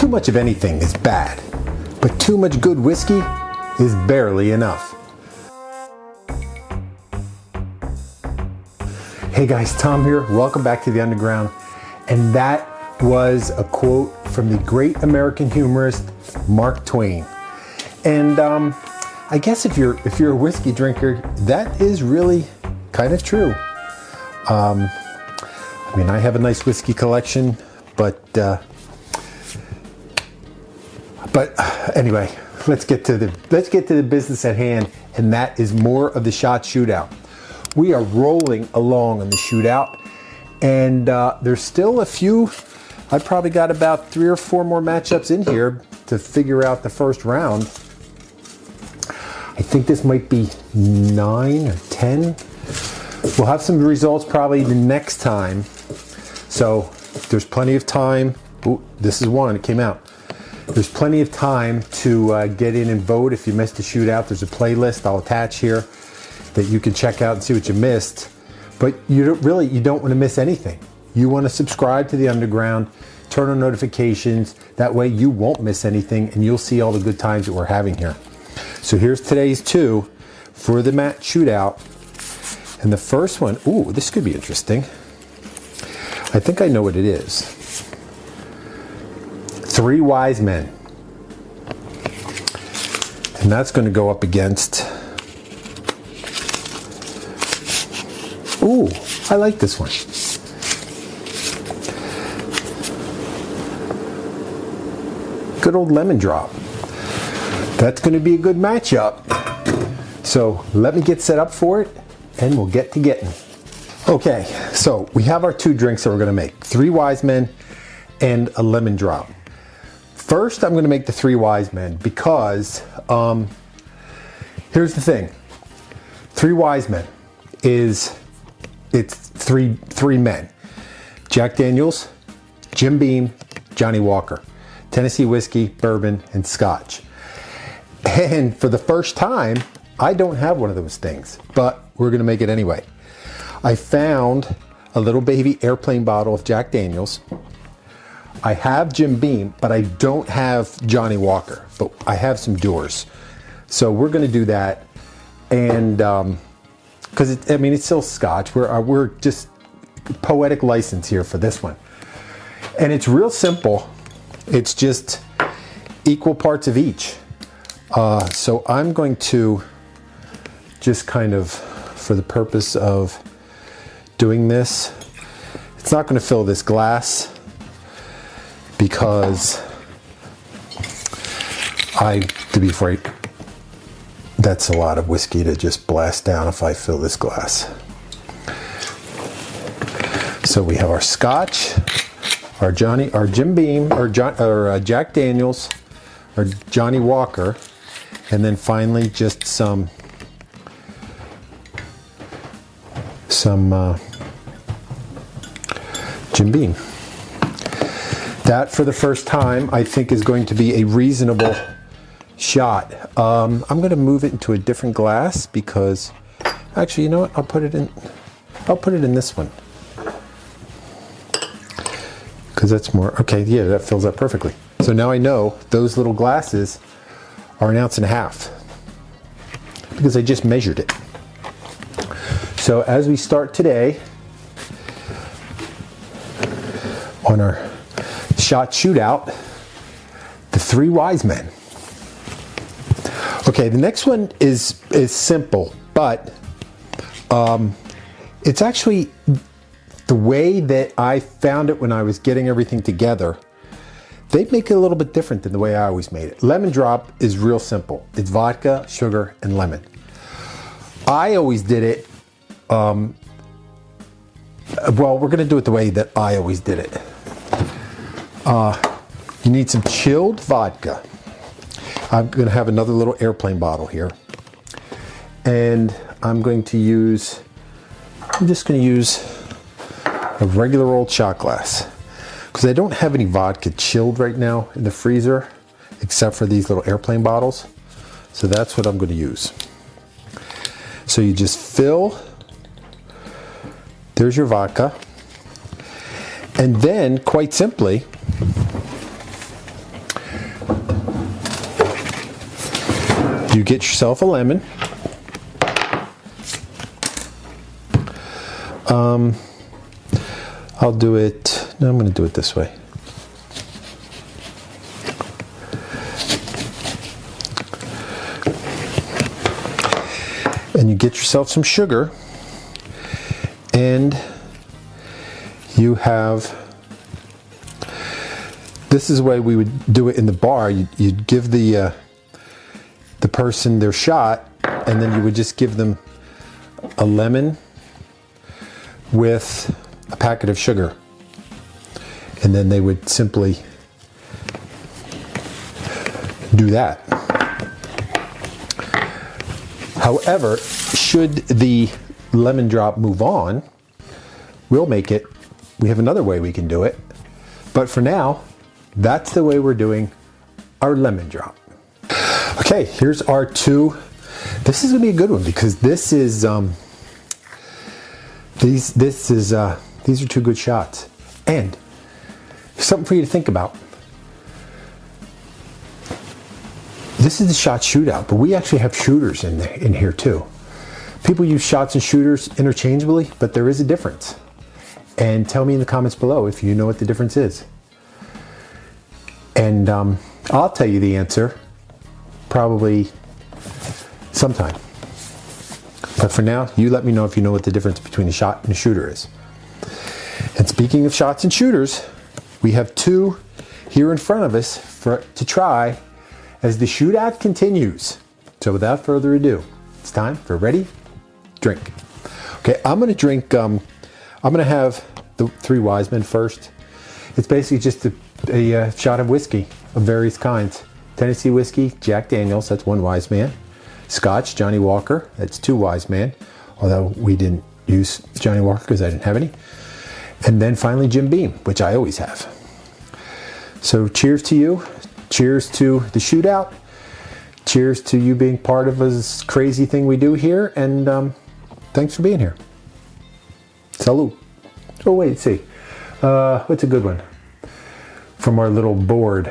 Too much of anything is bad, but too much good whiskey is barely enough. Hey guys, Tom here. Welcome back to the Underground. And that was a quote from the great American humorist Mark Twain. And I guess if you're a whiskey drinker, that is really kind of true. I mean, I have a nice whiskey collection, but anyway, let's get to the business at hand, and that is more of the shot shootout. We are rolling along on the shootout, and there's still a few. I probably got about 3 or 4 more matchups in here to figure out the first round. I think this might be 9 or 10. We'll have some results probably the next time. So there's plenty of time. Ooh, this is one, it came out. There's plenty of time to get in and vote if you missed the shootout. There's a playlist I'll attach here that you can check out and see what you missed. But you don't want to miss anything. You want to subscribe to the Underground, turn on notifications. That way you won't miss anything and you'll see all the good times that we're having here. So here's today's 2 for the match shootout. And the first one, ooh, this could be interesting. I think I know what it is. 3 Wise Men. And that's going to go up against, ooh, I like this one. Good old Lemon Drop. That's going to be a good matchup. So let me get set up for it and we'll get to getting. Okay, so we have our 2 drinks that we're going to make. 3 Wise Men and a Lemon Drop. First, I'm going to make the 3 Wise Men because here's the thing. 3 Wise Men it's three men. Jack Daniels, Jim Beam, Johnny Walker. Tennessee whiskey, bourbon, and scotch. And for the first time, I don't have one of those things, but we're going to make it anyway. I found a little baby airplane bottle of Jack Daniels. I have Jim Beam, but I don't have Johnny Walker, but I have some Doors. So we're going to do that. And because it's still scotch. We're just poetic license here for this one. And it's real simple. It's just equal parts of each. So I'm going to just kind of, for the purpose of doing this, it's not going to fill this glass because to be frank, that's a lot of whiskey to just blast down if I fill this glass. So we have our scotch, our Jim Beam, or Jack Daniels, or Johnny Walker, and then finally just some Jim Beam. That for the first time I think is going to be a reasonable shot. I'm going to move it into a different glass because actually, you know what? I'll put it in this one. Because that's more, okay, yeah, that fills up perfectly. So now I know those little glasses are 1.5 ounces because I just measured it. So as we start today on our shot shootout, the 3 Wise Men. Okay, the next one is simple, but it's actually the way that I found it when I was getting everything together. They make it a little bit different than the way I always made it. Lemon Drop is real simple. It's vodka, sugar, and lemon. I always did it, well, we're gonna do it the way that I always did it. You need some chilled vodka. I'm gonna have another little airplane bottle here. And I'm just gonna use a regular old shot glass. Because I don't have any vodka chilled right now in the freezer, except for these little airplane bottles. So that's what I'm going to use. So you just fill, there's your vodka. And then, quite simply, you get yourself a lemon. I'll do it, no, I'm going to do it this way. And you get yourself some sugar, and you have, this is the way we would do it in the bar. You'd give the person their shot, and then you would just give them a lemon with a packet of sugar, and then they would simply do that. However, should the lemon drop move on, we'll make it, we have another way we can do it, but for now, that's the way we're doing our lemon drop. Okay, here's our two. This is gonna be a good one because this is these are two good shots, and something for you to think about. This is the shot shootout, but we actually have shooters in here too. People use shots and shooters interchangeably, but there is a difference. And tell me in the comments below if you know what the difference is. And I'll tell you the answer probably sometime. But for now, you let me know if you know what the difference between a shot and a shooter is. And speaking of shots and shooters, we have two here in front of us to try as the shootout continues. So without further ado, it's time for ready, drink. Okay, I'm gonna drink, I'm gonna have the Three Wise Men first. It's basically just a shot of whiskey of various kinds. Tennessee whiskey, Jack Daniels, that's one Wise Man. Scotch, Johnny Walker, that's two Wise Man. Although we didn't use Johnny Walker because I didn't have any. And then finally Jim Beam, which I always have. So cheers to you. Cheers to the shootout. Cheers to you being part of this crazy thing we do here. And thanks for being here. Salud. Oh, wait, let's see. What's a good one? From our little board.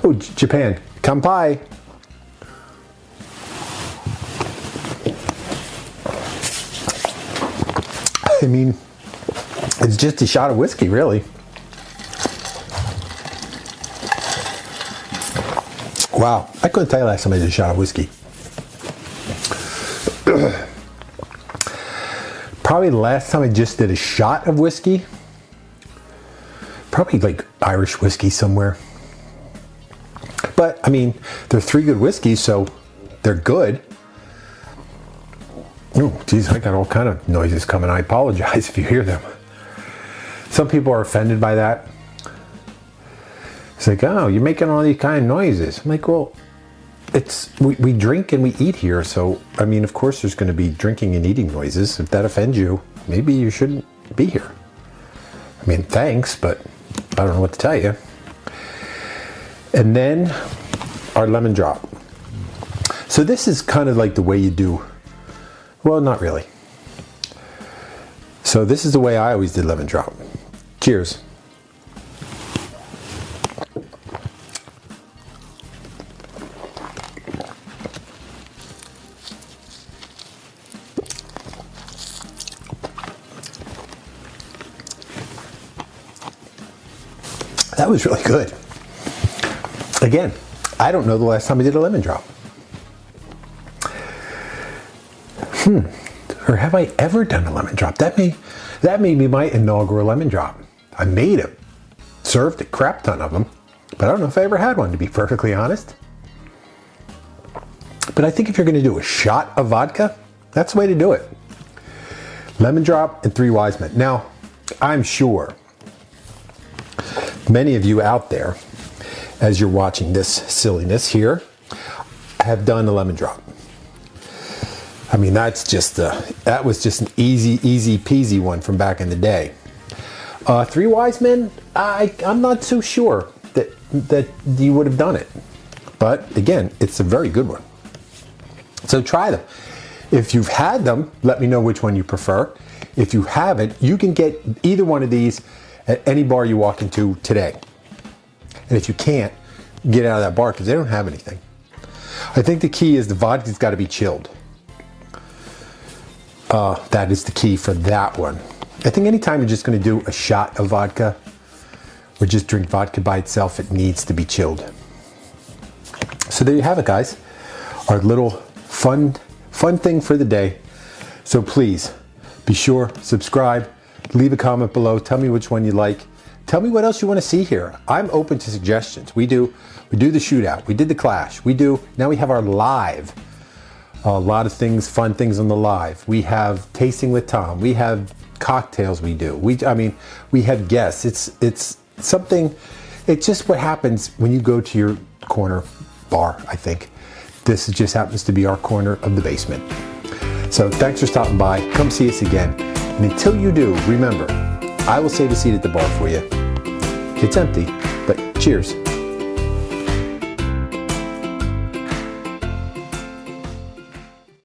Oh, Japan. Kanpai. I mean, it's just a shot of whiskey, really. Wow, I couldn't tell you last time I did a shot of whiskey. Probably the last time I just did a shot of whiskey, probably like Irish whiskey somewhere. But I mean, they're three good whiskeys, so they're good. Oh, geez, I got all kind of noises coming. I apologize if you hear them. Some people are offended by that. It's like, oh, you're making all these kind of noises. I'm like, well, we drink and we eat here, so I mean, of course there's going to be drinking and eating noises. If that offends you, maybe you shouldn't be here. I mean, thanks, but I don't know what to tell you. And then our lemon drop. So this is kind of like the way you do, well, not really. So this is the way I always did lemon drop. Cheers. That was really good. Again, I don't know the last time I did a lemon drop. Or have I ever done a lemon drop? That may be my inaugural lemon drop. I made it, served a crap ton of them, but I don't know if I ever had one, to be perfectly honest. But I think if you're going to do a shot of vodka, that's the way to do it. Lemon drop and Three Wise Men. Now, I'm sure many of you out there, as you're watching this silliness here, have done a lemon drop. I mean, that was just an easy peasy one from back in the day. Three Wise Men, I'm not so sure that you would have done it. But again, it's a very good one. So try them. If you've had them, let me know which one you prefer. If you haven't, you can get either one of these at any bar you walk into today. And if you can't, get out of that bar because they don't have anything. I think the key is the vodka's got to be chilled. That is the key for that one. I think anytime you're just going to do a shot of vodka or just drink vodka by itself, it needs to be chilled. So there you have it, guys. Our little fun thing for the day. So please be sure, subscribe, leave a comment below. Tell me which one you like. Tell me what else you want to see here. I'm open to suggestions. We do the shootout. We did the clash. Now we have our live. A lot of things, fun things on the live. We have tasting with Tom. We have cocktails we do. We have guests. It's something, it's just what happens when you go to your corner bar, I think. This just happens to be our corner of the basement. So thanks for stopping by. Come see us again. And until you do, remember, I will save a seat at the bar for you. It's empty, but cheers.